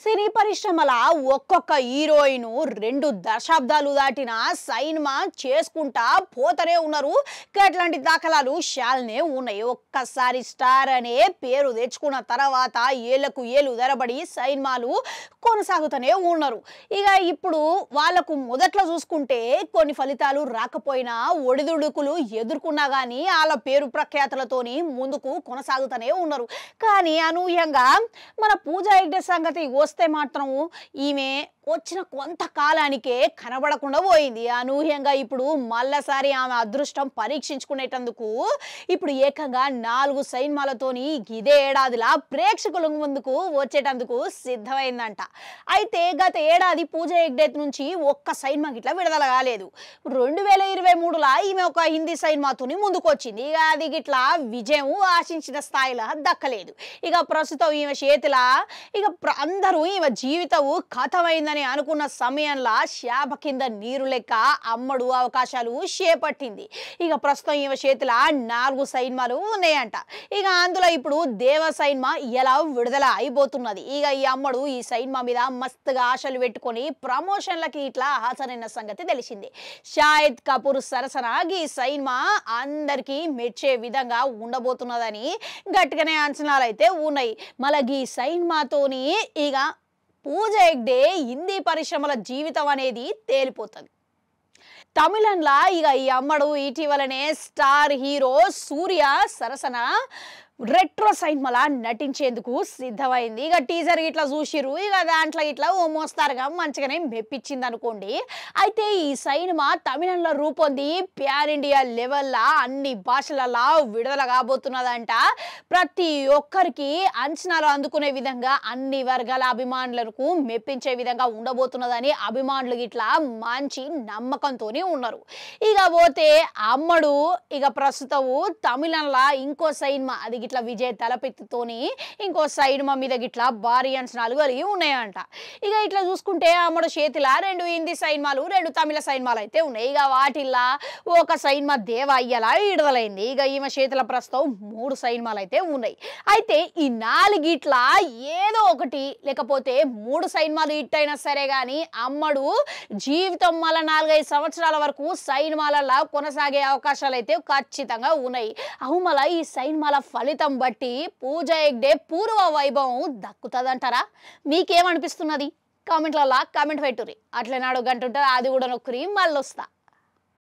సినీ పరిశ్రమల ఒక్కొక్క హీరోయిన్ 2 దశాబ్దాలు దాటిన సైన్మా చేసుకుంటా పోతనే ఉన్నారు. అట్లాంటి దాఖలాలు శాలనే ఉన్నాయి. ఒక్కసారి స్టార్ అనే పేరు తెచ్చుకున్న తర్వాత ఏళ్లకు ఏళ్లు ధరబడి సైన్మాలు కొనసాగుతూనే ఉన్నారు. ఇక ఇప్పుడు వాళ్ళకు మొదట్లో చూసుకుంటే కొన్ని ఫలితాలు రాకపోయినా ఒడిదుడుకులు ఎదుర్కొన్నా కానీ వాళ్ళ పేరు ప్రఖ్యాతులతోని ముందుకు కొనసాగుతూనే ఉన్నారు. కానీ అనూహ్యంగా మన పూజా హెగ్డే సంగతి వస్తే మాత్రం ఈమె వచ్చిన కొంతకాలానికే కనబడకుండా పోయింది. అనూహ్యంగా ఇప్పుడు మళ్ళసారి ఆమె అదృష్టం పరీక్షించుకునేటందుకు ఇప్పుడు ఏకంగా 4 సైన్మాలతోని ఇదే ఏడాదిలా ప్రేక్షకుల ముందుకు వచ్చేటందుకు సిద్ధమైందంట. అయితే గత ఏడాది పూజా హెగ్డే నుంచి ఒక్క సైన్మా గిట్లా విడుదల కాలేదు. 2023లా ఈమె ఒక హిందీ సైన్మాతోని ముందుకు వచ్చింది. ఇక అది గిట్లా విజయం ఆశించిన స్థాయిలో దక్కలేదు. ఇక ప్రస్తుతం ఈమె చేతిలా ఇక అందరూ ఈమె జీవితం కథమైందని అనుకున్న సమయంలో శాప కింద నీరు లెక్క అమ్మడు అవకాశాలు చేపట్టింది. ఇక ప్రస్తుతం ఈమె చేతిలో 4 సైన్మాలు ఉన్నాయంట. ఇక అందులో ఇప్పుడు దేవ సైన్మా ఎలా విడుదల అయిపోతున్నది. ఇక ఈ అమ్మడు ఈ సైన్మా మీద మస్తుగా ఆశలు పెట్టుకొని ప్రమోషన్లకి ఇట్లా హాజరైన సంగతి తెలిసింది. షాహిద్ కపూర్ సరసన ఈ సైన్మా అందరికీ మెచ్చే విధంగా ఉండబోతున్నదని గట్టిగానే అంచనాలు అయితే ఉన్నాయి. మళ్ళీ ఈ సైన్మాతోని ఇక పూజా హెగ్డే హిందీ పరిశ్రమల జీవితం అనేది తేలిపోతుంది. తమిళంలో ఇక ఈ అమ్మడు ఇటీవలనే స్టార్ హీరో సూర్య సరసన రెట్రో సైన్మాలా నటించేందుకు సిద్ధమైంది. ఇక టీజర్ ఇట్లా చూసిరు. ఇక దాంట్లో ఇట్లా ఓ మోస్తారుగా మంచిగానే మెప్పించింది అనుకోండి. అయితే ఈ సైన్మా తమిళంలో రూపొంది ప్యాన్ ఇండియా లెవెల్లా అన్ని భాషలలో విడుదల కాబోతున్నదంట. ప్రతి ఒక్కరికి అంచనాలు అందుకునే విధంగా అన్ని వర్గాల అభిమానులకు మెప్పించే విధంగా ఉండబోతున్నదని అభిమానులు ఇట్లా మంచి నమ్మకంతో ఉన్నారు. ఇక పోతే అమ్మడు ఇక ప్రస్తుతం తమిళంలో ఇంకో సైన్మా అది గిట్లా విజయ్ తలపెత్తితోని ఇంకో సైన్మా మీద గిట్లా భారీ అంచనాలు కలిగి ఉన్నాయంట. ఇక ఇట్లా చూసుకుంటే అమ్మడు చేతిలో 2 హిందీ సైన్మాలు 2 తమిళ సైన్మాలు అయితే ఉన్నాయి. ఇక వాటిల్లో ఒక సైన్మా దేవ అయ్యేలా విడుదలైంది. ఇక ఈమె చేతిలో ప్రస్తుతం 3 సైన్మాలు అయితే ఉన్నాయి. అయితే ఈ 4 ఏదో ఒకటి లేకపోతే 3 సైన్మాలు హిట్ అయినా సరే కానీ అమ్మడు జీవితం మళ్ళీ 4-5 సంవత్సరాల వరకు సైన్మాలలో కొనసాగే అవకాశాలు అయితే ఖచ్చితంగా ఉన్నాయి. మళ్ళీ ఈ సైన్మాల ఫలితం బట్టి పూజా హెగ్డే పూర్వ వైభవం దక్కుతుందంటారా? మీకేమనిపిస్తున్నది? కామెంట్లలో కామెంట్ పెట్టుర్రి. అట్లే నాడు గంట ఉంటుంది, అది కూడా నొక్కరి మళ్ళీ వస్తా.